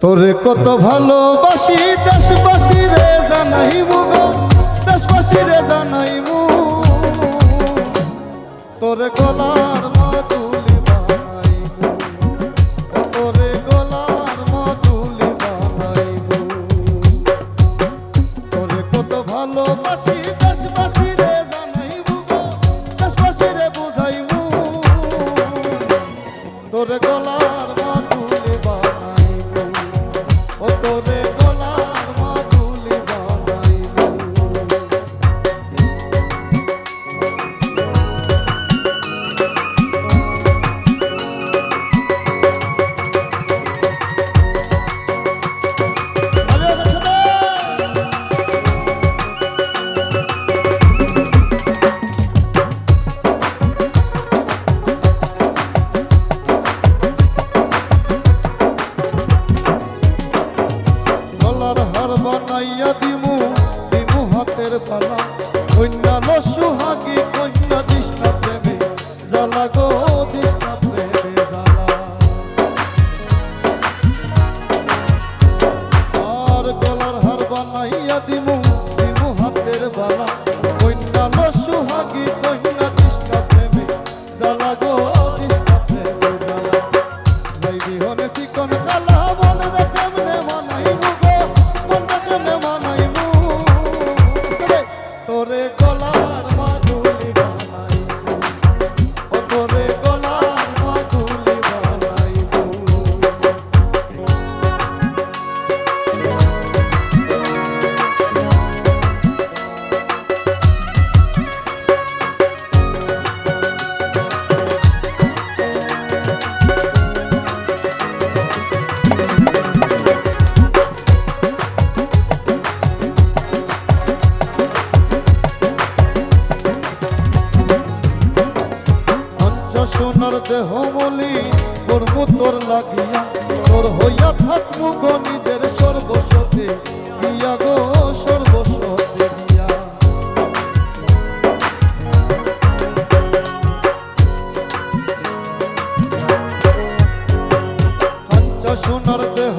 তোরে কত ভালোবাসি দেশবাসী রে জানাইমু গো, দেশবাসী রে জানাইমু। তোরে গলার মাদুলি বানাইমু, তোরে গলার মাদুলি বানাইমু। তোরে কত ভালোবাসি দেশবাসী রে জানাইমু গো, দেশবাসী রে বুঝাইমু। তোরে গলার মাদুলি বানাইমু, ও তোরে গলার মাদুলি বানাইমু। বানাইয়া দিমু দিমু হাতের পালা, কন্যা লো সুহাগী কন্যা দিশনা প্রেমে জ্বালা গো, দিশনা প্রেমে জ্বালা। আর গলার হার বানাইয়া দিমু দিমু হাতের বালা, কন্যা লো সুহাগী কন্যা দিশনা প্রেমে জ্বালা গো, দিশনা প্রেমে জ্বালা। যাইবি হনে চিকন কালা মনে রে কেমনে মানাইমু গো, মনে কেমনে মানাইমু। তোরে গলার মাদুলি বানাইমু, ও তোরে গলার মাদুলি বানাইমু। সোনার দেহ মলি করমু তোর লাগিয়া, তোর হইয়া থাকমু গো নিজের সর্বস্বতে গিয়া গো, সর্বস্বতে গিয়া। কাঞ্চা সোনার দেহ